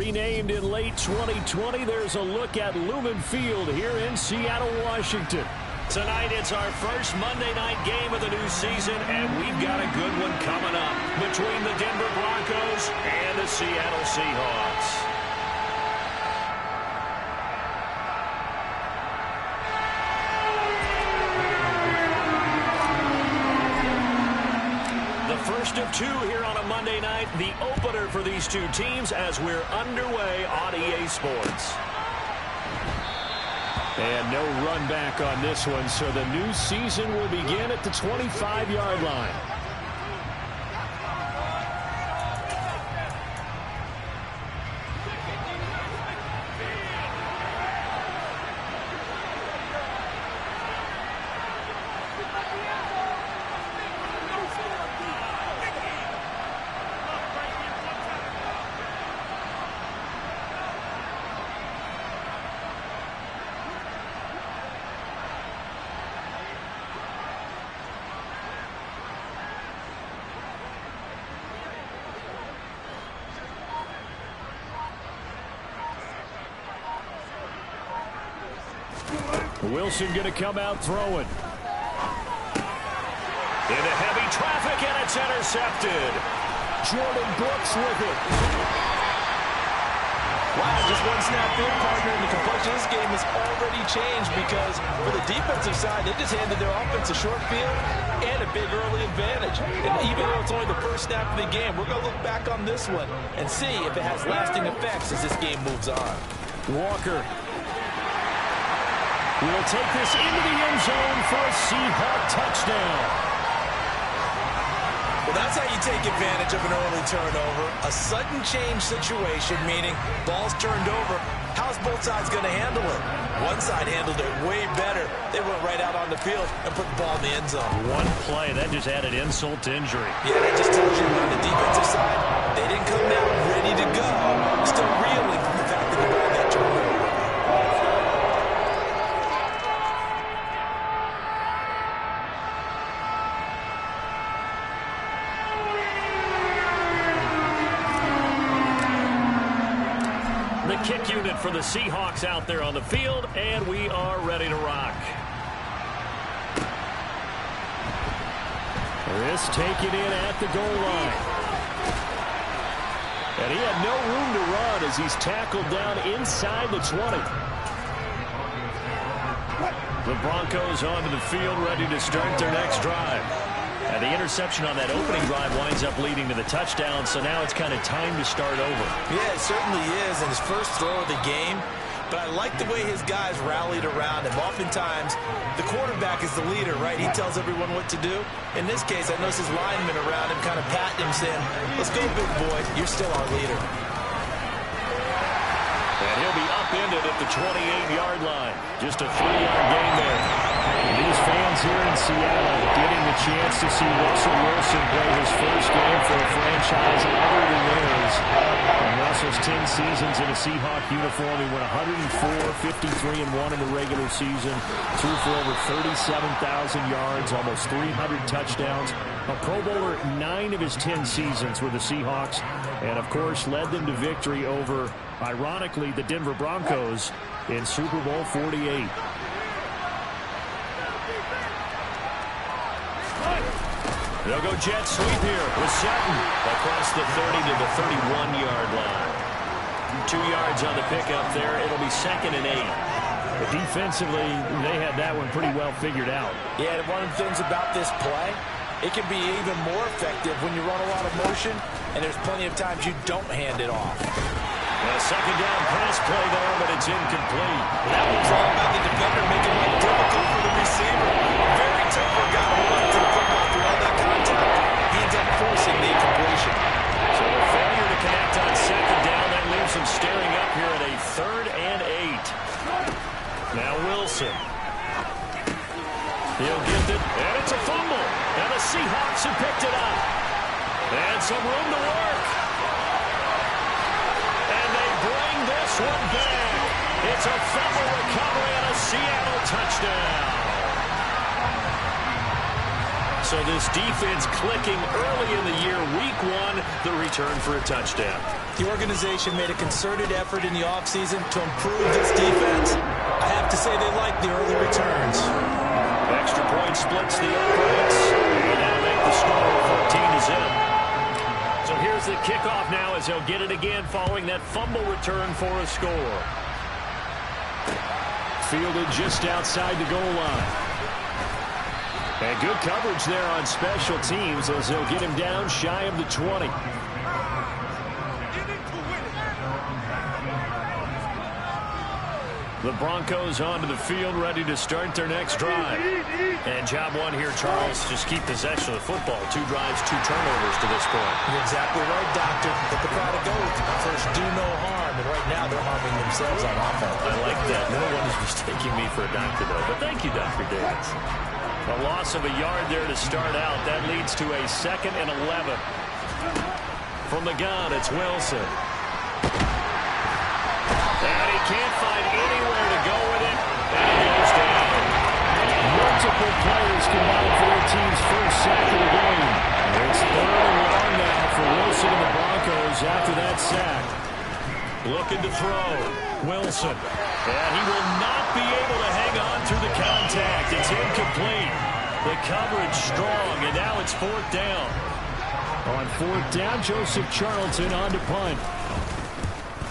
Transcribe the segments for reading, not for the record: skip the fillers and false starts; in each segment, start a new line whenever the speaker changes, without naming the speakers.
Renamed in late 2020, there's a look at Lumen Field here in Seattle, Washington. Tonight, it's our first Monday night game of the new season, and we've got a good one coming up between the Denver Broncos and the Seattle Seahawks. First of two here on a Monday night, the opener for these two teams as we're underway on EA Sports. And no run back on this one, so the new season will begin at the 25-yard line. Wilson going to come out throwing. Into heavy traffic, and it's intercepted. Jordan Brooks with it.
Wow, just one snap in, partner, and the complexion of this game has already changed because for the defensive side, they just handed their offense a short field and a big early advantage. And even though it's only the first snap of the game, we're going to look back on this one and see if it has lasting effects as this game moves on.
Walker will take this into the end zone for a Seahawk touchdown.
Well, that's how you take advantage of an early turnover. A sudden change situation, meaning ball's turned over. How's both sides going to handle it? One side handled it way better. They went right out on the field and put the ball in the end zone.
One play, that just added insult to injury.
Yeah, that just tells you on the defensive side, they didn't come out ready to go. Still reeling from the fact that the ball got turned over.
Kick unit for the Seahawks out there on the field, and we are ready to rock. This taken in at the goal line. And he had no room to run as he's tackled down inside the 20. The Broncos onto the field, ready to start their next drive. And the interception on that opening drive winds up leading to the touchdown, so now it's kind of time to start over.
Yeah, it certainly is, and his first throw of the game. But I like the way his guys rallied around him. Oftentimes, the quarterback is the leader, right? He tells everyone what to do. In this case, I noticed his linemen around him kind of patting him, saying, "Let's go, big boy. You're still our leader."
And he'll be upended at the 28-yard line. Just a 3-yard gain there. These fans here in Seattle getting the chance to see Russell Wilson play his first game for a franchise other than theirs. And Russell's 10 seasons in a Seahawk uniform. He went 104, 53-1 in the regular season. Threw for over 37,000 yards, almost 300 touchdowns. A Pro Bowler 9 of his 10 seasons with the Seahawks. And, of course, led them to victory over, ironically, the Denver Broncos in Super Bowl 48. They'll go jet sweep here with Sutton across the 30 to the 31-yard line. 2 yards on the pickup there. It'll be 2nd and 8. But defensively, they had that one pretty well figured out.
Yeah, and one of the things about this play, it can be even more effective when you run a lot of motion, and there's plenty of times you don't hand it off.
A second down pass play there, but it's incomplete.
That was all about the defender making it difficult for the receiver. Very tough for a guy to run to the football through all that contact. He ends up forcing the incompletion.
So a failure to connect on second down. That leaves him staring up here at a 3rd and 8. Now Wilson. He'll get it, and it's a fumble. And the Seahawks have picked it up. And some room to work. And they bring this one back. It's a fumble recovery and a Seattle touchdown. So this defense clicking early in the year, week 1, the return for a touchdown.
The organization made a concerted effort in the offseason to improve this defense. I have to say they like the early returns.
Extra point splits the uprights. And that'll make the score 14-0. So here's the kickoff now as they'll get it again following that fumble return for a score. Fielded just outside the goal line. And good coverage there on special teams as they'll get him down shy of the 20. The Broncos onto the field, ready to start their next drive. And job one here, Charles, just keep possession of the football. 2 drives, 2 turnovers to this point.
You're exactly right, Doctor. Let the crowd go. First, do no harm. And right now, they're harming themselves on offense.
I like that. No one is mistaking me for a doctor, though. But thank you, Dr. Davis. A loss of a yard there to start out. That leads to a 2nd and 11. From the gun, it's Wilson. And he can't find anywhere to go with it. And he goes down. Multiple players combined for their team's first sack of the game. It's 3rd and long now for Wilson and the Broncos after that sack. Looking to throw. Wilson. And he will not be able to hang on through the contact. It's incomplete. The coverage strong, and now it's 4th down. On 4th down, Joseph Charlton on to punt.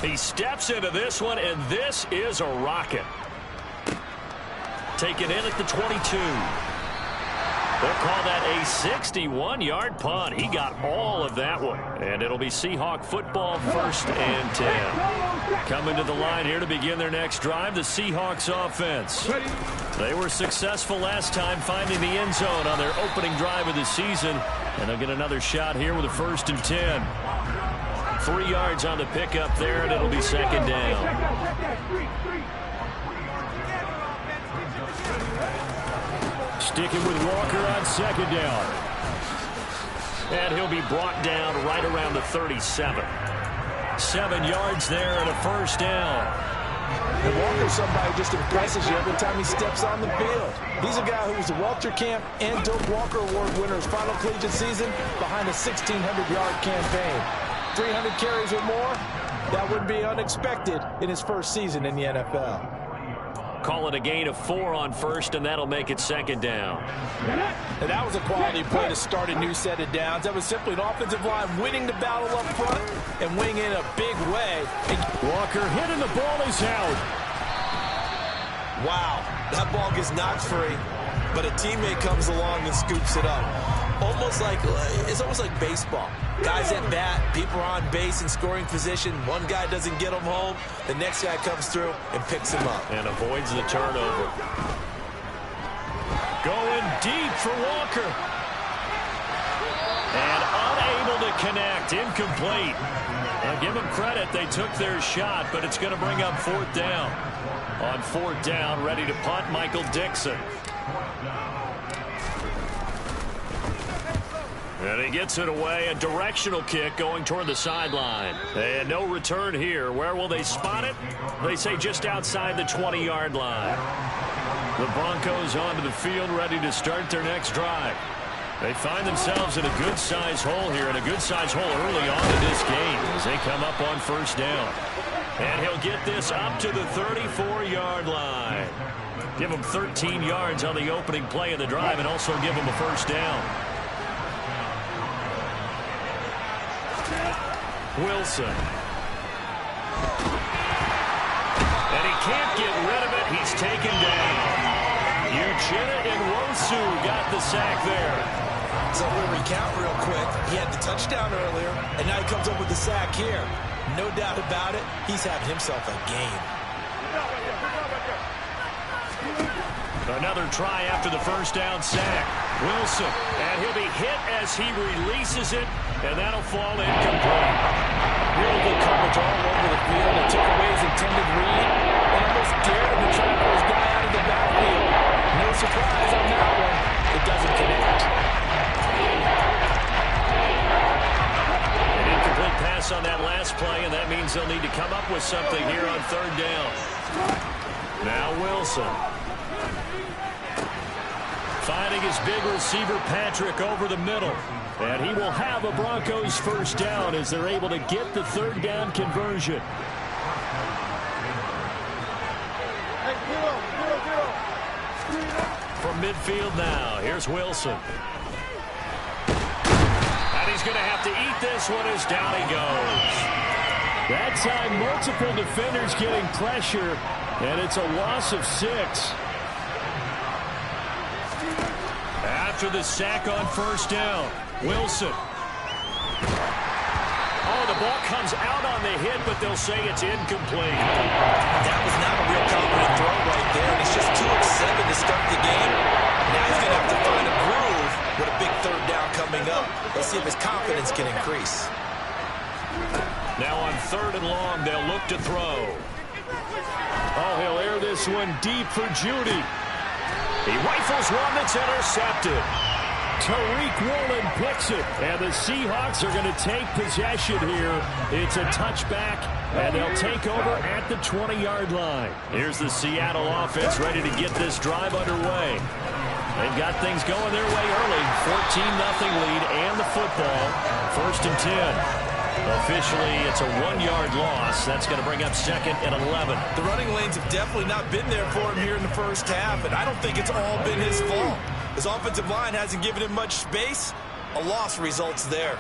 He steps into this one, and this is a rocket. Taken in at the 22. They'll call that a 61-yard punt. He got all of that one. And it'll be Seahawk football, 1st and 10. Coming to the line here to begin their next drive, the Seahawks offense. They were successful last time finding the end zone on their opening drive of the season. And they'll get another shot here with a 1st and 10. 3 yards on the pickup there, and it'll be 2nd down. Sticking with Walker on 2nd down. And he'll be brought down right around the 37. 7 yards there and a 1st down.
And Walker's somebody who just impresses you every time he steps on the field. He's a guy who was a Walter Camp and Doak Walker Award winner his final collegiate season behind a 1,600-yard campaign. 300 carries or more, that would be unexpected in his first season in the NFL.
Call it a gain of 4 on 1st, and that'll make it 2nd down.
And that was a quality play to start a new set of downs. That was simply an offensive line winning the battle up front and winning in a big way.
Walker hit and the ball is out.
Wow, that ball gets knocked free, but a teammate comes along and scoops it up. It's almost like baseball. Guys at bat, people are on base in scoring position. One guy doesn't get him home. The next guy comes through and picks him up.
And avoids the turnover. Going deep for Walker. And unable to connect. Incomplete. Now give them credit. They took their shot, but it's going to bring up 4th down. On 4th down, ready to punt, Michael Dixon. And he gets it away. A directional kick going toward the sideline. And no return here. Where will they spot it? They say just outside the 20-yard line. The Broncos onto the field, ready to start their next drive. They find themselves in a good-sized hole here, and a good-sized hole early on in this game as they come up on 1st down. And he'll get this up to the 34-yard line. Give him 13 yards on the opening play of the drive and also give him a 1st down. Wilson. And he can't get rid of it. He's taken down. Uchenna and Wosu got the sack there.
So we'll recount real quick. He had the touchdown earlier, and now he comes up with the sack here. No doubt about it, he's having himself a game.
Another try after the 1st down sack. Wilson, and he'll be hit as he releases it, and that'll fall incomplete.
Really good coverage all over the field. It took away his intended read and almost dared him to try to pull his guy out of the backfield. No surprise on that one. It doesn't connect.
An incomplete pass on that last play, and that means they'll need to come up with something here on 3rd down. Now Wilson. Finding his big receiver, Patrick, over the middle. And he will have a Broncos first down as they're able to get the third down conversion. From midfield now, here's Wilson. And he's going to have to eat this one as down he goes. That time, multiple defenders getting pressure, and it's a loss of 6. After the sack on first down, Wilson. Oh, the ball comes out on the hit, but they'll say it's incomplete.
That was not a real confident throw right there, and he's just 2 of 7 to start the game. Now he's going to have to find a groove with a big third down coming up. Let's see if his confidence can increase.
Now on 3rd and long, they'll look to throw. Oh, he'll air this one deep for Judy. He rifles one that's intercepted. Tariq Woolen picks it, and the Seahawks are going to take possession here. It's a touchback, and they'll take over at the 20-yard line. Here's the Seattle offense ready to get this drive underway. They've got things going their way early. 14-0 lead and the football. 1st and 10. Officially, it's a 1-yard loss. That's going to bring up 2nd and 11.
The running lanes have definitely not been there for him here in the first half, and I don't think it's all been his fault. His offensive line hasn't given him much space. A loss results there.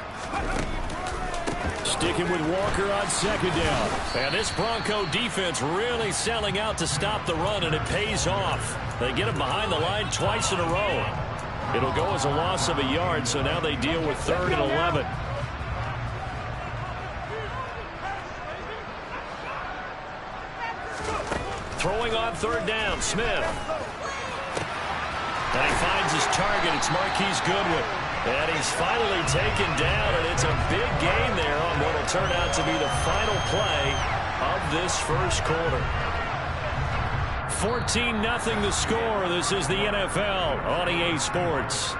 Sticking with Walker on 2nd down. And this Bronco defense really selling out to stop the run, and it pays off. They get him behind the line twice in a row. It'll go as a loss of a yard, so now they deal with 3rd and 11. Throwing on 3rd down, Smith. And he finds his target. It's Marquise Goodwin. And he's finally taken down, and it's a big gain there on what will turn out to be the final play of this first quarter. 14-0 the score. This is the NFL on EA Sports.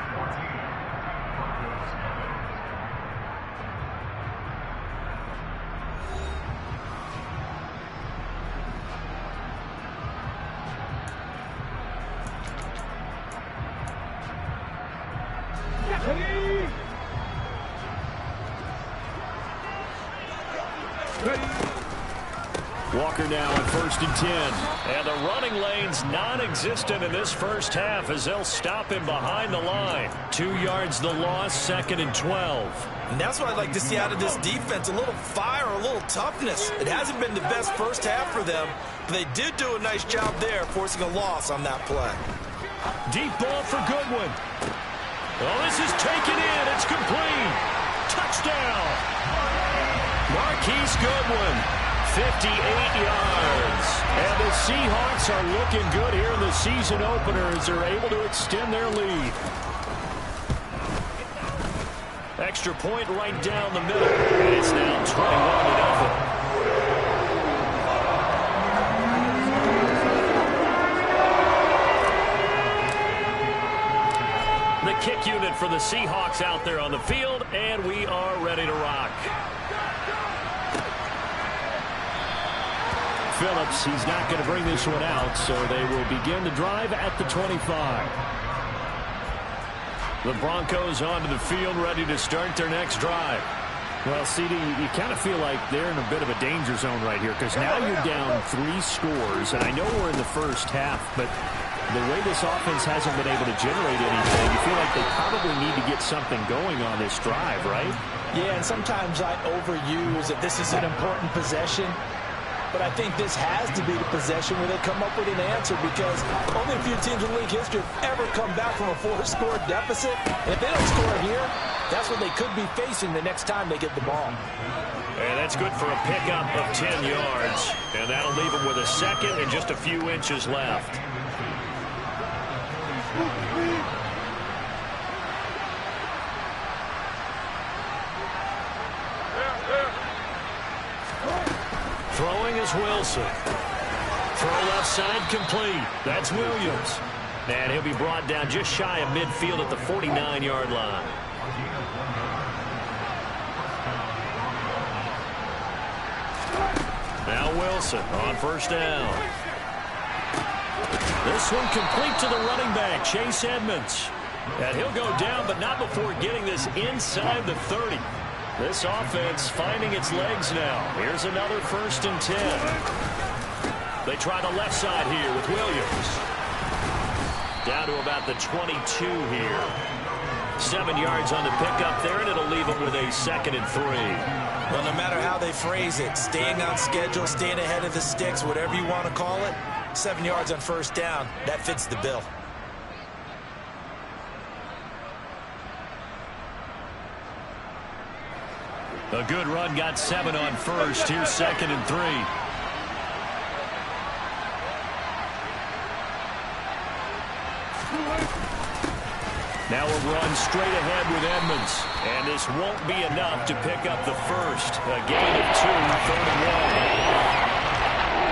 Walker now on 1st and 10. And the running lane's non-existent in this first half as they'll stop him behind the line. 2 yards the loss, 2nd and 12.
And that's what I'd like to see out of this defense. A little fire, a little toughness. It hasn't been the best first half for them, but they did do a nice job there, forcing a loss on that play.
Deep ball for Goodwin. Oh, this is taken in. It's complete. Touchdown. Marquise Goodwin, 58 yards. And the Seahawks are looking good here in the season opener as they're able to extend their lead. Extra point right down the middle. And it's now 21-0. The kick unit for the Seahawks out there on the field, and we are ready to rock. Phillips, he's not going to bring this one out, so they will begin the drive at the 25. The Broncos onto the field, ready to start their next drive. Well, CD, you kind of feel like they're in a bit of a danger zone right here because now you're down 3 scores, and I know we're in the first half, but the way this offense hasn't been able to generate anything, you feel like they probably need to get something going on this drive, right?
Yeah, and sometimes I overuse that this is an important possession. But I think this has to be the possession where they come up with an answer because only a few teams in league history have ever come back from a 4-score deficit. And if they don't score here, that's what they could be facing the next time they get the ball.
And that's good for a pickup of 10 yards. And that'll leave them with a second and just a few inches left. Throwing is Wilson. Throw left side complete. That's Williams. And he'll be brought down just shy of midfield at the 49-yard line. Now Wilson on first down. This one complete to the running back, Chase Edmonds. And he'll go down, but not before getting this inside the 30. This offense finding its legs now. Here's another 1st and 10. They try the left side here with Williams. Down to about the 22 here. 7 yards on the pickup there, and it'll leave them with a 2nd and 3.
Well, no matter how they phrase it, staying on schedule, staying ahead of the sticks, whatever you want to call it, 7 yards on 1st down, that fits the bill.
A good run, got 7 on 1st. Here's 2nd and 3. Now a run straight ahead with Edmonds. And this won't be enough to pick up the 1st. A gain of 2, 3rd and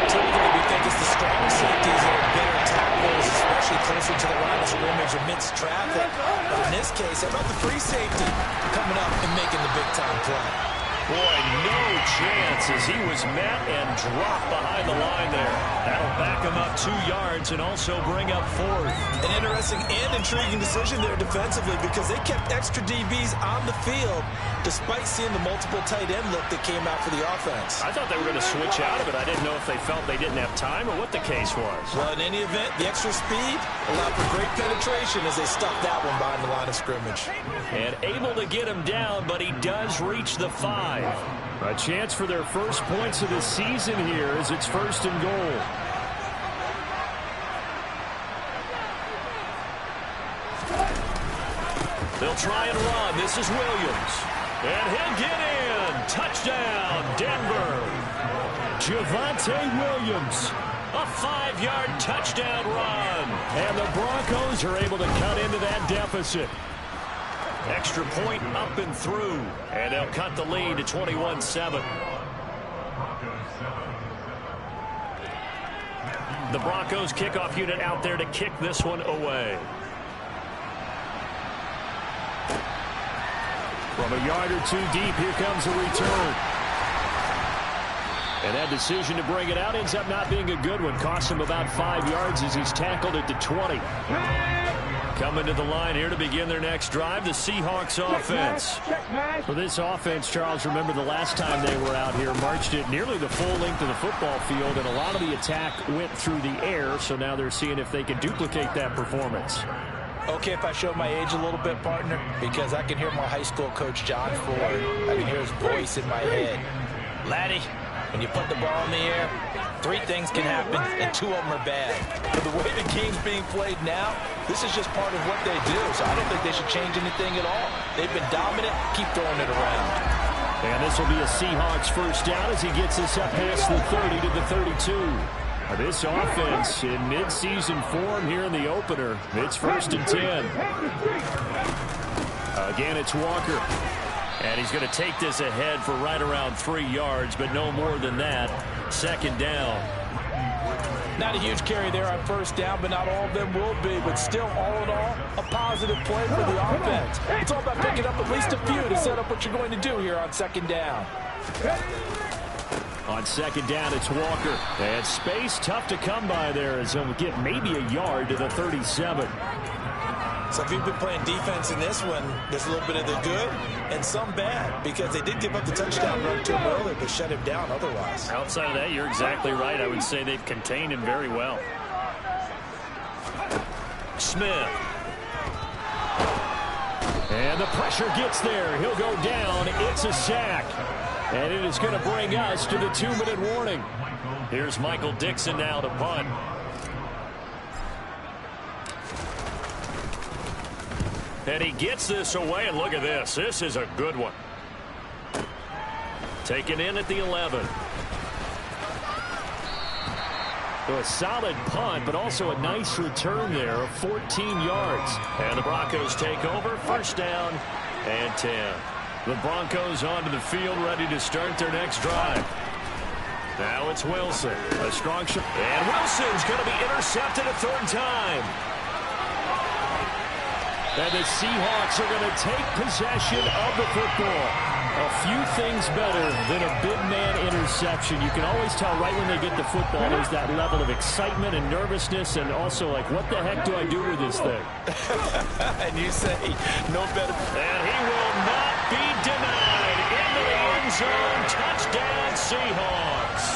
1.
Typically, we think it's the strongest safeties that are better tacklers, especially closer to the line of scrimmage amidst traffic. But in this case, how about the free safety coming up and making the big-time play?
Boy, no chance as he was met and dropped behind the line there. That'll back him up 2 yards and also bring up 4th.
An interesting and intriguing decision there defensively because they kept extra DBs on the field despite seeing the multiple tight end look that came out for the offense.
I thought they were going to switch out of it. I didn't know if they felt they didn't have time or what the case was.
Well, in any event, the extra speed allowed for great penetration as they stuffed that one behind the line of scrimmage.
And able to get him down, but he does reach the 5. A chance for their first points of the season here as it's 1st and goal. They'll try and run. This is Williams. And he'll get in. Touchdown, Denver. Javonte Williams. A 5-yard touchdown run. And the Broncos are able to cut into that deficit. Extra point up and through. And they'll cut the lead to 21-7. The Broncos kickoff unit out there to kick this one away. From a yard or 2 deep, here comes a return. And that decision to bring it out ends up not being a good one. Costs him about 5 yards as he's tackled at the 20. Coming to the line here to begin their next drive, the Seahawks offense. For this offense, Charles, remember the last time they were out here, marched it nearly the full length of the football field, and a lot of the attack went through the air, so now they're seeing if they can duplicate that performance.
Okay, if I show my age a little bit, partner, because I can hear my high school coach, John Ford. I can hear his voice in my head. Laddie, when you put the ball in the air, 3 things can happen, and 2 of them are bad. But the way the game's being played now, this is just part of what they do, so I don't think they should change anything at all. They've been dominant. Keep throwing it around.
And this will be a Seahawks 1st down as he gets this up past the 30 to the 32. This offense in midseason form here in the opener. It's 1st and 10. Again, it's Walker. And he's going to take this ahead for right around 3 yards, but no more than that. 2nd down.
Not a huge carry there on 1st down, but not all of them will be. But still, all in all, a positive play for the offense. It's all about picking up at least a few to set up what you're going to do here on 2nd down.
On 2nd down, it's Walker. And space tough to come by there as he'll get maybe a yard to the 37.
So if you've been playing defense in this one, there's a little bit of the good and some bad because they did give up the touchdown run to him earlier but shut him down otherwise.
Outside of that, you're exactly right. I would say they've contained him very well. Smith. And the pressure gets there. He'll go down. It's a sack. And it is going to bring us to the 2-minute warning. Here's Michael Dixon now to punt. And he gets this away, and look at this. This is a good one. Taken in at the 11. So a solid punt, but also a nice return there of 14 yards. And the Broncos take over. 1st down and 10. The Broncos onto the field, ready to start their next drive. Now it's Wilson. A strong shot. And Wilson's going to be intercepted a 3rd time. And the Seahawks are going to take possession of the football. A few things better than a big man interception. You can always tell right when they get the football there's that level of excitement and nervousness and also like, what the heck do I do with this thing?
And you say, no better.
And he will not be denied. Into the end zone. Touchdown Seahawks.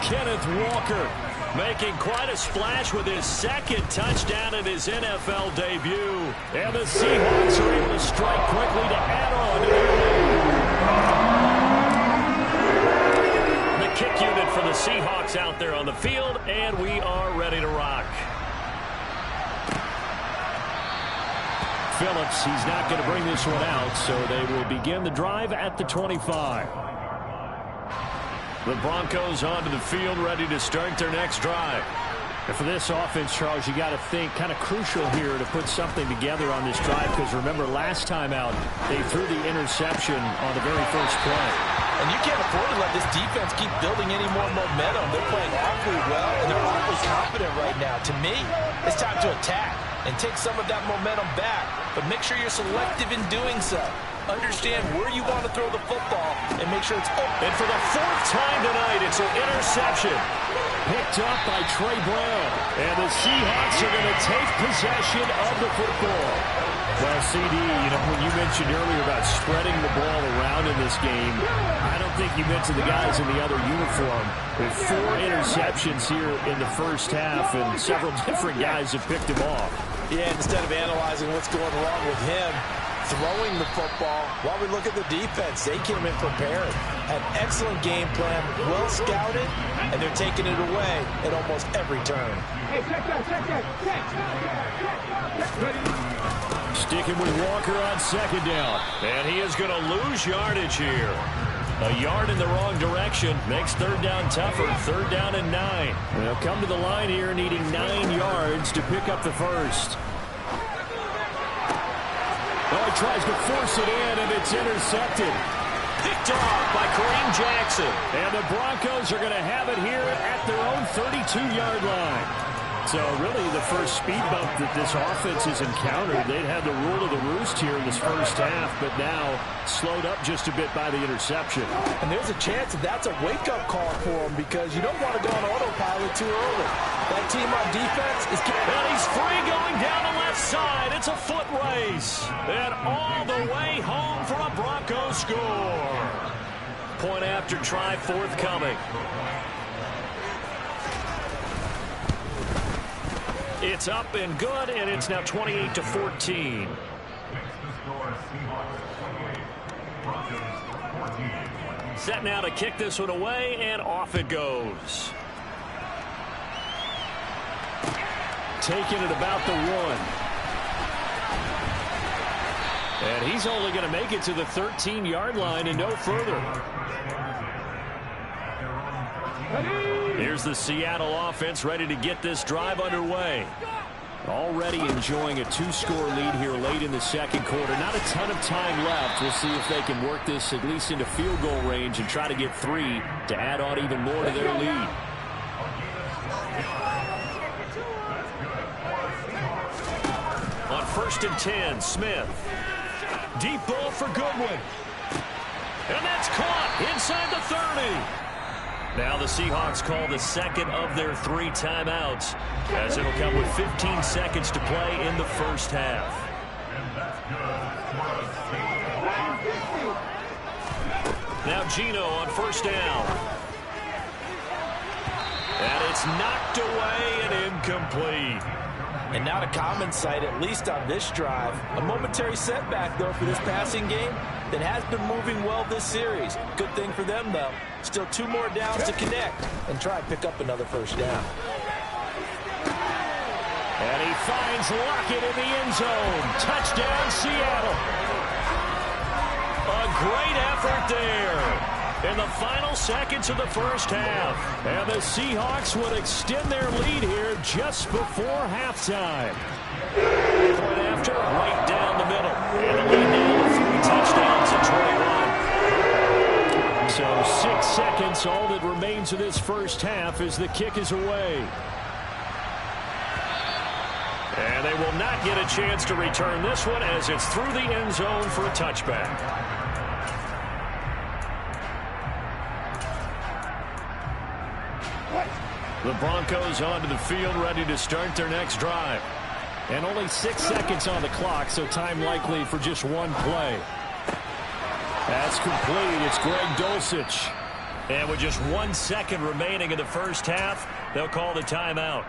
Kenneth Walker making quite a splash with his second touchdown in his NFL debut. And the Seahawks are able to strike quickly to add on to their lead. The kick unit for the Seahawks out there on the field, and we are ready to rock. Phillips, he's not going to bring this one out, so they will begin the drive at the 25. The Broncos onto the field, ready to start their next drive. And for this offense, Charles, you got to think kind of crucial here to put something together on this drive, because remember last time out they threw the interception on the very first play.
And you can't afford to let this defense keep building any more momentum. They're playing awfully well, and they're awfully confident right now. To me, it's time to attack and take some of that momentum back, but make sure you're selective in doing so. Understand where you want to throw the football and make sure it's open.
And for the fourth time tonight, it's an interception. Picked up by Trey Brown. And the Seahawks are going to take possession of the football. Well, CD, when you mentioned earlier about spreading the ball around in this game, I don't think you mentioned the guys in the other uniform. With 4 interceptions here in the first half, and several different guys have picked him off.
Yeah, instead of analyzing what's going wrong with him, throwing the football, while we look at the defense, they came in prepared. Had excellent game plan, well scouted, and they're taking it away at almost every turn.
Sticking with Walker on second down. And he is going to lose yardage here. A yard in the wrong direction makes third down tougher. Third down and 9. They'll come to the line here needing 9 yards to pick up the first. Oh, he tries to force it in, and it's intercepted. Picked off by Kareem Jackson. And the Broncos are going to have it here at their own 32-yard line. So really the first speed bump that this offense has encountered, they'd had the rule of the roost here in this first half, but now slowed up just a bit by the interception.
And there's a chance that that's a wake-up call for them, because you don't want to go on autopilot too early. That team on defense is...
And he's free going down the left side. It's a foot race. And all the way home for a Broncos score. Point after try forthcoming. It's up and good, and it's now 28-14. Set now to kick this one away, and off it goes. Taking it about the 1. And he's only going to make it to the 13-yard line and no further. Here's the Seattle offense ready to get this drive underway. Already enjoying a 2-score lead here late in the second quarter. Not a ton of time left. We'll see if they can work this at least into field goal range and try to get 3 to add on even more to their lead. On 1st and 10, Smith. Deep ball for Goodwin. And that's caught inside the 30. Now the Seahawks call the second of their 3 timeouts, as it'll come with 15 seconds to play in the first half. Now Geno on 1st down. And it's knocked away and incomplete.
And not a common sight, at least on this drive. A momentary setback, though, for this passing game that has been moving well this series. Good thing for them, though. Still 2 more downs to connect and try and pick up another first down.
And he finds Lockett in the end zone. Touchdown, Seattle. A great effort there in the final seconds of the first half. And the Seahawks would extend their lead here just before halftime. Point after, right down the middle. And the lead now with 3 touchdowns at 21. So 6 seconds, all that remains of this first half as the kick is away. And they will not get a chance to return this one as it's through the end zone for a touchback. The Broncos onto the field, ready to start their next drive. And only 6 seconds on the clock, so time likely for just one play. That's complete. It's Greg Dulcich. And with just 1 second remaining in the first half, they'll call the timeout.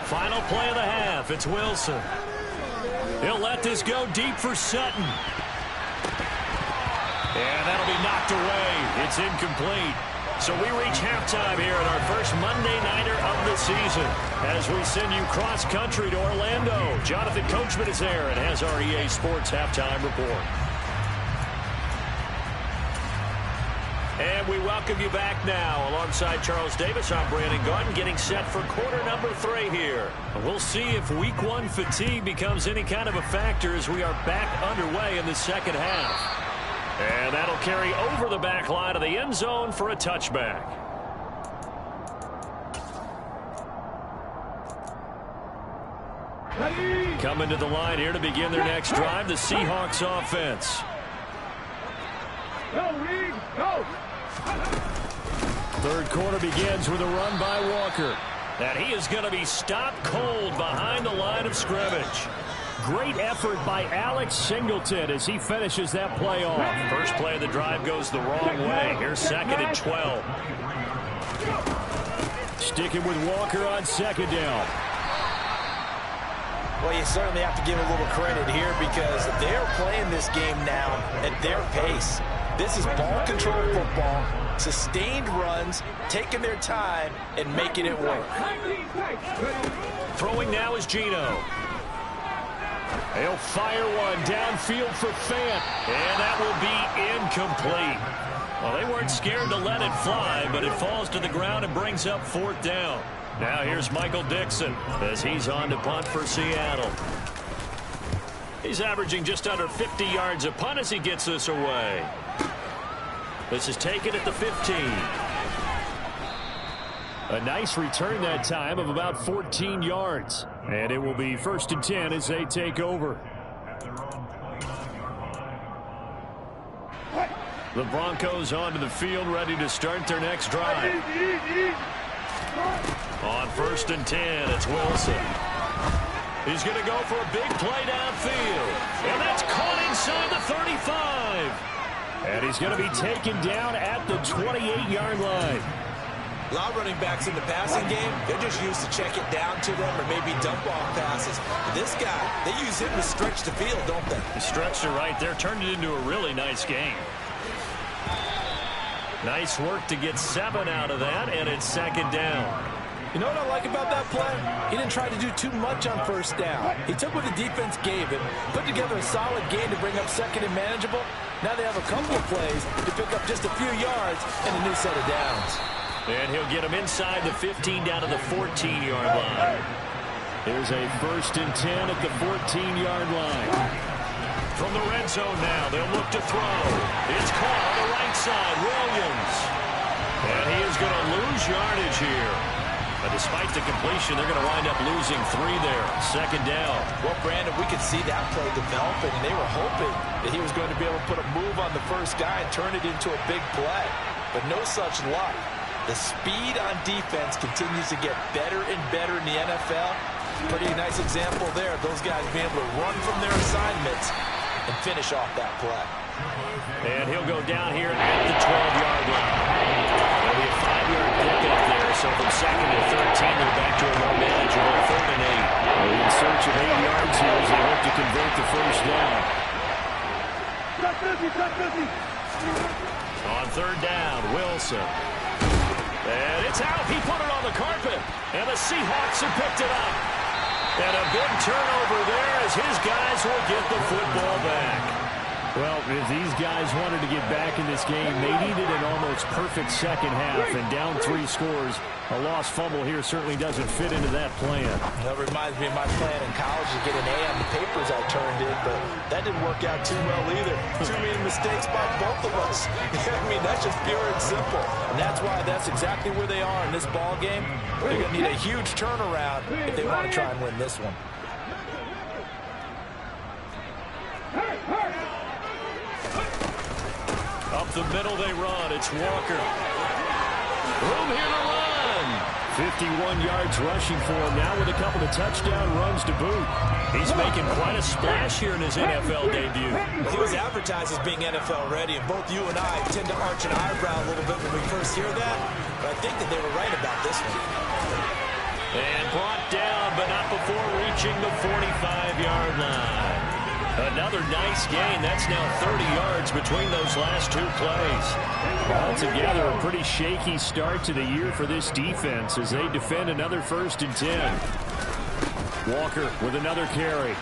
Final play of the half. It's Wilson. He'll let this go deep for Sutton. And that'll be knocked away. It's incomplete. So we reach halftime here in our first Monday Nighter of the season as we send you cross-country to Orlando. Jonathan Coachman is there and has our EA Sports halftime report. And we welcome you back now. Alongside Charles Davis, I'm Brandon Gaudin, getting set for quarter number 3 here. We'll see if week 1 fatigue becomes any kind of a factor as we are back underway in the second half. And that'll carry over the back line of the end zone for a touchback. Coming to the line here to begin their next drive, the Seahawks offense.
Go.
Third quarter begins with a run by Walker. And he is going to be stopped cold behind the line of scrimmage. Great effort by Alex Singleton as he finishes that play off. First play of the drive goes the wrong way. Here's 2nd and 12. Sticking with Walker on 2nd down.
Well, you certainly have to give a little credit here because they're playing this game now at their pace. This is ball control football, sustained runs, taking their time, and making it work.
Throwing now is Geno. He'll fire one downfield for Fant, and that will be incomplete. Well, they weren't scared to let it fly, but it falls to the ground and brings up 4th down. Now here's Michael Dixon as he's on to punt for Seattle. He's averaging just under 50 yards a punt as he gets this away. This is taken at the 15. A nice return that time of about 14 yards. And it will be 1st and 10 as they take over. The Broncos onto the field, ready to start their next drive. On 1st and 10, it's Wilson. He's going to go for a big play downfield. And that's caught inside the 35. And he's going to be taken down at the 28-yard line.
A lot of running backs in the passing game, they're just used to check it down to them or maybe dump off passes. This guy, they use him to stretch the field, don't they?
He stretched it right there, turned it into a really nice game. Nice work to get 7 out of that, and it's 2nd down.
You know what I like about that play? He didn't try to do too much on 1st down. He took what the defense gave him, put together a solid game to bring up 2nd and manageable. Now they have a couple of plays to pick up just a few yards and a new set of downs.
And he'll get him inside the 15 down to the 14-yard line. Here's a 1st and 10 at the 14-yard line. From the red zone now, they'll look to throw. It's caught on the right side, Williams. And he is going to lose yardage here. But despite the completion, they're going to wind up losing 3 there. 2nd down.
Well, Brandon, we could see that play developing, and they were hoping that he was going to be able to put a move on the first guy and turn it into a big play. But no such luck. The speed on defense continues to get better and better in the NFL. Pretty nice example there of those guys being able to run from their assignments and finish off that play.
And he'll go down here at the 12-yard line. There'll be a 5-yard pickup there, so from 2nd and 13, they're back to a more manageable 3rd and 8. In search of 8 yards here as they hope to convert the first down. On 3rd down, Wilson. And it's out. He put it on the carpet. And the Seahawks have picked it up. And a big turnover there as his guys will get the football back. Well, if these guys wanted to get back in this game, they needed an almost perfect second half. And down 3 scores, a lost fumble here certainly doesn't fit into that plan.
That reminds me of my plan in college to get an A on the papers I turned in, but That didn't work out too well either. Too many mistakes by both of us. I mean, that's just pure and simple. And that's why that's exactly where they are in this ball game. They're going to need a huge turnaround if they want to try and win this one.
Up the middle they run. It's Walker. Room here to run. 51 yards rushing for him now with a couple of touchdown runs to boot. He's making quite a splash here in his NFL debut.
He was advertised as being NFL ready, and both you and I tend to arch an eyebrow a little bit when we first hear that, but I think that they were right about this one.
And brought down, but not before reaching the 45-yard line. Another nice gain. That's now 30 yards between those last two plays. Altogether, a pretty shaky start to the year for this defense as they defend another 1st and 10. Walker with another carry.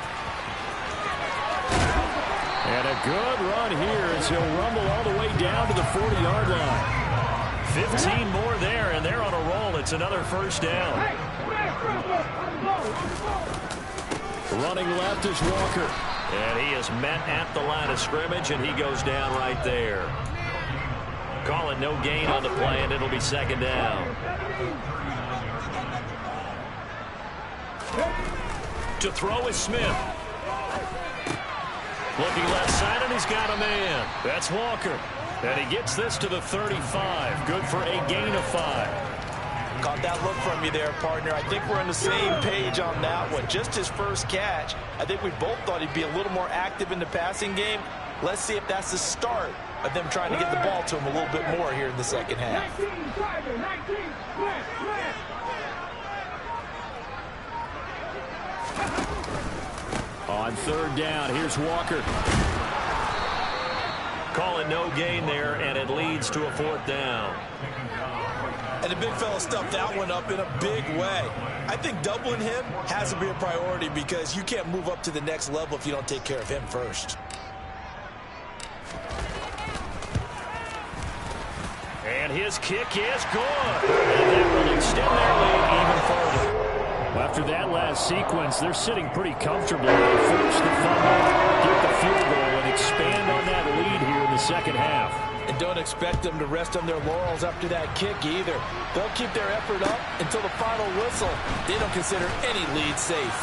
And a good run here as he'll rumble all the way down to the 40-yard line. 15 more there, and they're on a roll. It's another 1st down. Running left is Walker. And he is met at the line of scrimmage, and he goes down right there. Calling no gain on the play, and it'll be 2nd down. To throw is Smith. Looking left side, and he's got a man. That's Walker. And he gets this to the 35. Good for a gain of 5.
Caught that look from you there, partner. I think we're on the same page on that one. Just his first catch. I think we both thought he'd be a little more active in the passing game. Let's see if that's the start of them trying to get the ball to him a little bit more here in the second half.
On 3rd down, here's Walker. Calling no gain there, and it leads to a 4th down.
And the big fella stuffed that one up in a big way. I think doubling him has to be a priority because you can't move up to the next level if you don't take care of him first.
And his kick is good. And that will extend their lead even further. After that last sequence, they're sitting pretty comfortably. They force the fumble, get the field goal, and expand on that lead here in the second half.
And don't expect them to rest on their laurels after that kick either. They'll keep their effort up until the final whistle. They don't consider any lead safe.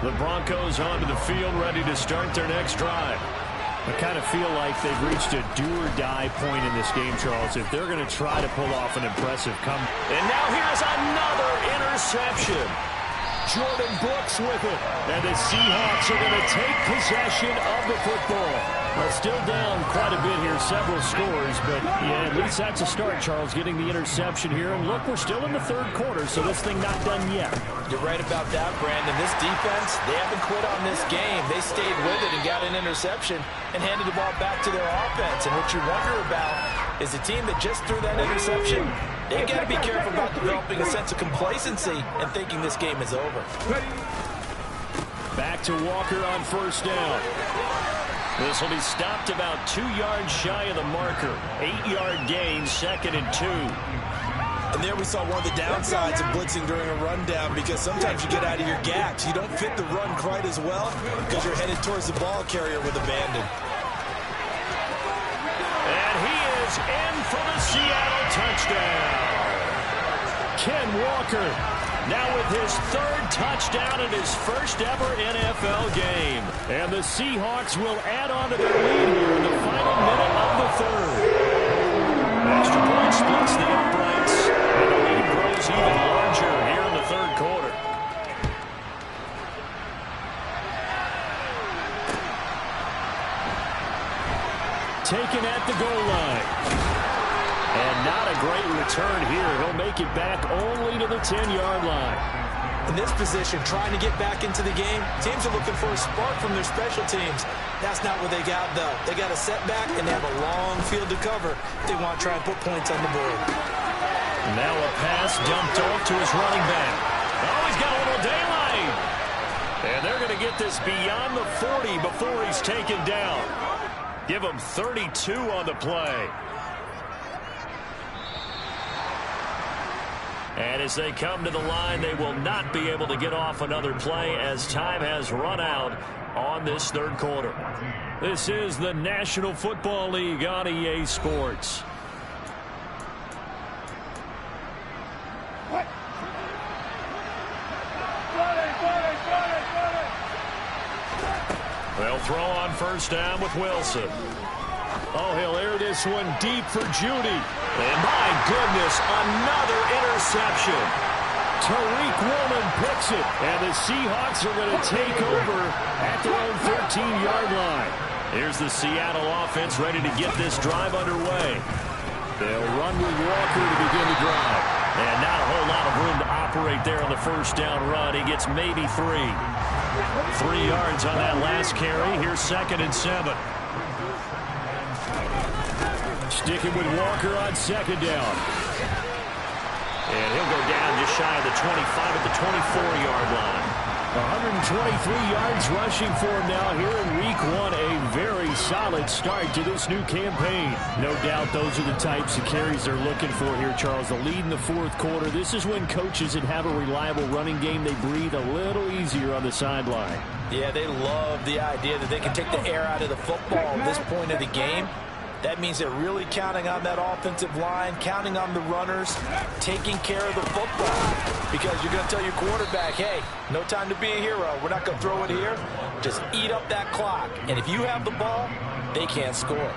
The Broncos onto the field, ready to start their next drive. I kind of feel like they've reached a do-or-die point in this game, Charles, if they're going to try to pull off an impressive comeback. And now here's another interception. Jordan Brooks with it. And the Seahawks are going to take possession of the football. Well, still down quite a bit here, several scores, but yeah, at least that's a start, Charles, getting the interception here. And look, we're still in the 3rd quarter, so this thing not done yet.
You're right about that, Brandon. This defense, they haven't quit on this game. They stayed with it and got an interception and handed the ball back to their offense. And what you wonder about is the team that just threw that interception, they got to be careful about developing a sense of complacency and thinking this game is over.
Back to Walker on 1st down. This will be stopped about 2 yards shy of the marker. 8-yard gain, 2nd and 2.
And there we saw one of the downsides of blitzing during a rundown because sometimes you get out of your gaps. You don't fit the run quite as well because you're headed towards the ball carrier with abandon.
And he is in for the Seattle touchdown. Ken Walker now with his 3rd touchdown in his first ever NFL game. And the Seahawks will add on to their lead here in the final minute of the 3rd. Extra point splits the uprights, and the lead grows even larger here in the 3rd quarter. Taken at the goal line. And not a great return here. He'll make it back only to the 10-yard line.
In this position, trying to get back into the game, teams are looking for a spark from their special teams. That's not what they got, though. They got a setback, and they have a long field to cover if they want to try and put points on the board.
Now a pass dumped off to his running back. Oh, he's got a little daylight. And they're going to get this beyond the 40 before he's taken down. Give him 32 on the play. And as they come to the line, they will not be able to get off another play as time has run out on this third quarter. This is the National Football League on EA Sports. They'll throw on first down with Wilson. Oh, he'll air this one deep for Judy. And my goodness, another interception. Tariq Woolen picks it. And the Seahawks are going to take over at their own 13-yard line. Here's the Seattle offense ready to get this drive underway. They'll run with Walker to begin the drive. And not a whole lot of room to operate there on the first down run. He gets maybe 3. 3 yards on that last carry. Here's 2nd and 7. Sticking with Walker on 2nd down. And he'll go down just shy of the 25 at the 24-yard line. 123 yards rushing for him now here in week 1. A very solid start to this new campaign. No doubt those are the types of carries they're looking for here, Charles. The lead in the fourth quarter. This is when coaches that have a reliable running game, they breathe a little easier on the sideline.
Yeah, they love the idea that they can take the air out of the football at this point of the game. That means they're really counting on that offensive line, counting on the runners, taking care of the football. Because you're going to tell your quarterback, hey, no time to be a hero. We're not going to throw it here. Just eat up that clock. And if you have the ball, they can't score.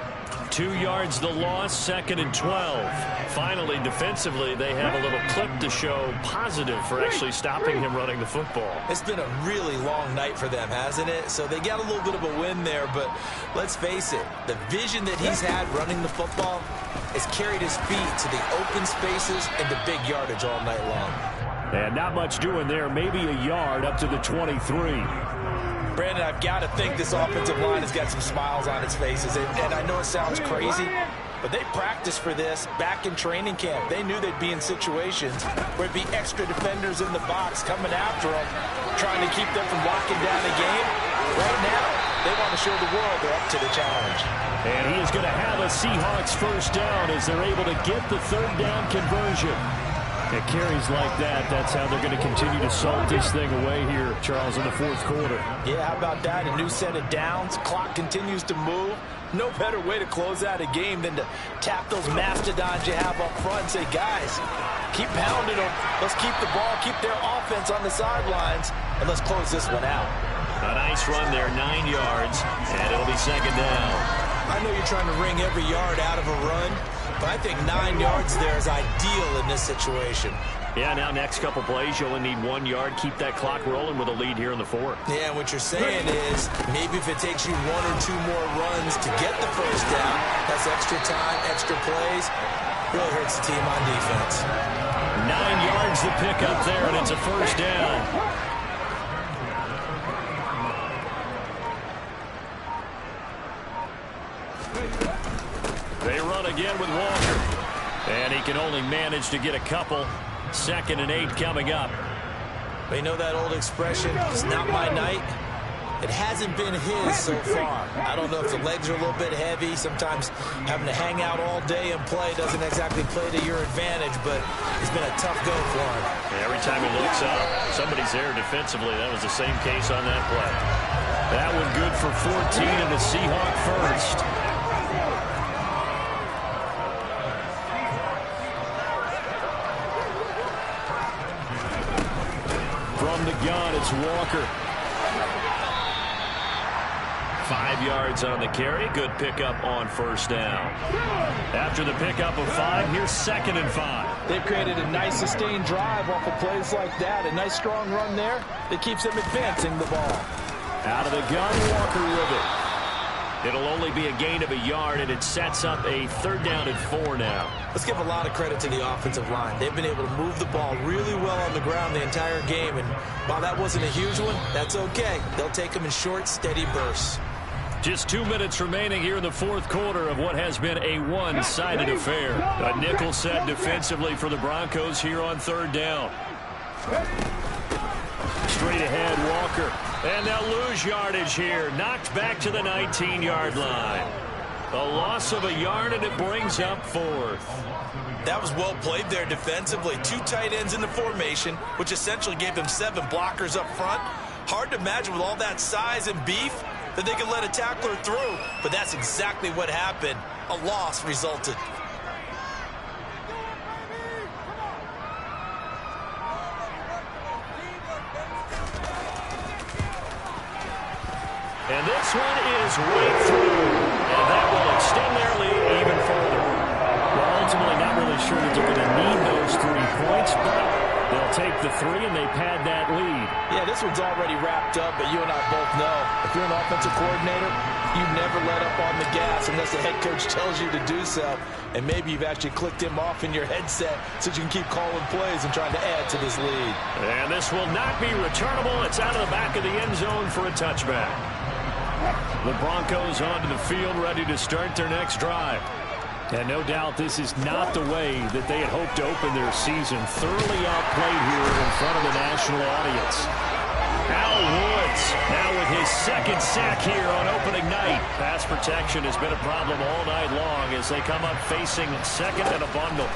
2 yards the loss, 2nd and 12. Finally, defensively, they have a little clip to show positive for actually stopping him running the football.
It's been a really long night for them, hasn't it? So they got a little bit of a win there, but let's face it, the vision that he's had running the football has carried his feet to the open spaces and the big yardage all night long.
And not much doing there, maybe a yard up to the 23.
Brandon, I've got to think this offensive line has got some smiles on its faces. And I know it sounds crazy, but they practiced for this back in training camp. They knew they'd be in situations where it'd be extra defenders in the box coming after them, trying to keep them from locking down the game. Right now, they want to show the world they're up to the challenge.
And he is going to have a Seahawks first down as they're able to get the third down conversion. It carries like that. That's how they're going to continue to salt this thing away here, Charles, in the fourth quarter.
Yeah, how about that? A new set of downs. Clock continues to move. No better way to close out a game than to tap those mastodons you have up front and say, guys, keep pounding them. Let's keep the ball, keep their offense on the sidelines, and let's close this one out.
A nice run there, 9 yards, and it'll be 2nd down.
I know you're trying to wring every yard out of a run, but I think 9 yards there is ideal in this situation.
Yeah, now next couple plays, you only need 1 yard. Keep that clock rolling with a lead here in the fourth.
Yeah, what you're saying is maybe if it takes you 1 or 2 more runs to get the first down, that's extra time, extra plays, really hurts the team on defense.
9 yards to pick up there, and it's a first down. They run again with Walker. And he can only manage to get a couple. 2nd and 8 coming up.
They know that old expression, it's not my night. It hasn't been his so far. I don't know if the legs are a little bit heavy. Sometimes having to hang out all day and play doesn't exactly play to your advantage, but it's been a tough go for him.
And every time he looks up, somebody's there defensively. That was the same case on that play. That one good for 14 and the Seahawk first. From the gun, it's Walker. 5 yards on the carry. Good pickup on first down. After the pickup of 5, here's 2nd and 5.
They've created a nice sustained drive off of plays like that. A nice strong run there that keeps them advancing the ball.
Out of the gun, Walker with it. It'll only be a gain of a yard, and it sets up a 3rd down and 4 now.
Let's give a lot of credit to the offensive line. They've been able to move the ball really well on the ground the entire game, and while that wasn't a huge one, that's okay. They'll take them in short, steady bursts.
Just 2 minutes remaining here in the fourth quarter of what has been a one-sided affair. A nickel set defensively for the Broncos here on 3rd down. Straight ahead, Walker. And they'll lose yardage here. Knocked back to the 19-yard line. A loss of a yard, and it brings up fourth.
That was well played there defensively. 2 tight ends in the formation, which essentially gave them 7 blockers up front. Hard to imagine with all that size and beef that they could let a tackler through, but that's exactly what happened. A loss resulted.
And this one is right through, and that will extend their lead even further. Well, ultimately not really sure that they're going to need those 3 points, but they'll take the 3 and they pad that lead.
Yeah, this one's already wrapped up, but you and I both know if you're an offensive coordinator, you never let up on the gas unless the head coach tells you to do so. And maybe you've actually clicked him off in your headset so you can keep calling plays and trying to add to this lead.
And this will not be returnable. It's out of the back of the end zone for a touchback. The Broncos onto the field, ready to start their next drive. And no doubt this is not the way that they had hoped to open their season. Thoroughly outplayed here in front of the national audience. Al Woods now with his 2nd sack here on opening night. Pass protection has been a problem all night long as they come up facing 2nd and a bundle.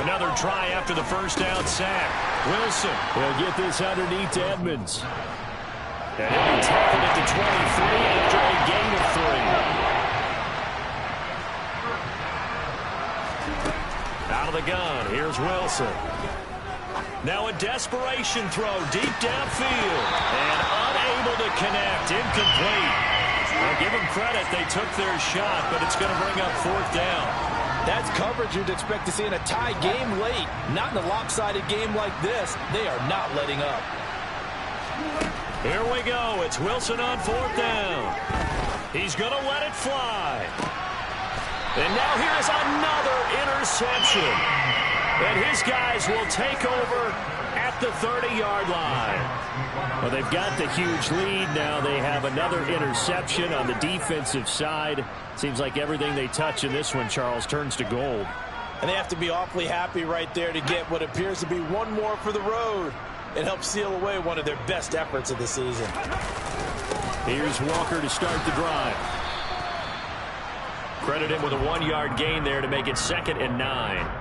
Another try after the first down sack. Wilson will get this underneath to Edmonds. And he'll be tackled at the 23 after a gain of 3. Out of the gun, here's Wilson. Now a desperation throw deep downfield. And unable to connect, incomplete. I'll give them credit, they took their shot, but it's going to bring up 4th down.
That's coverage you'd expect to see in a tie game late. Not in a lopsided game like this. They are not letting up.
Here we go. It's Wilson on 4th down. He's going to let it fly. And now here's another interception. And his guys will take over at the 30-yard line. Well, they've got the huge lead. Now they have another interception on the defensive side. Seems like everything they touch in this one, Charles, turns to gold.
And they have to be awfully happy right there to get what appears to be one more for the road. It helps seal away one of their best efforts of the season.
Here's Walker to start the drive. Credit him with a 1-yard gain there to make it 2nd and 9.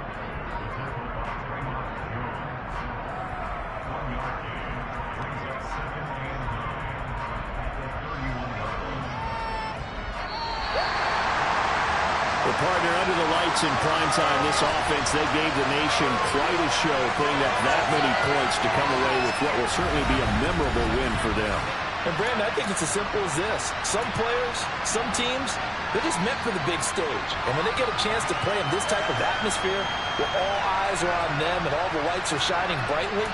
Partner, under the lights in primetime, this offense, they gave the nation quite a show, putting up that many points to come away with what will certainly be a memorable win for them.
And, Brandon, I think it's as simple as this. Some players, some teams, they're just meant for the big stage. And when they get a chance to play in this type of atmosphere, where all eyes are on them and all the lights are shining brightly,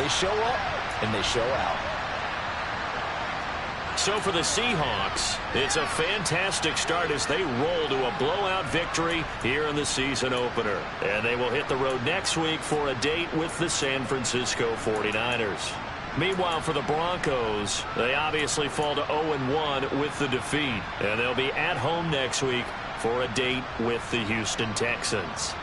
they show up and they show out.
So for the Seahawks, it's a fantastic start as they roll to a blowout victory here in the season opener. And they will hit the road next week for a date with the San Francisco 49ers. Meanwhile, for the Broncos, they obviously fall to 0-1 with the defeat. And they'll be at home next week for a date with the Houston Texans.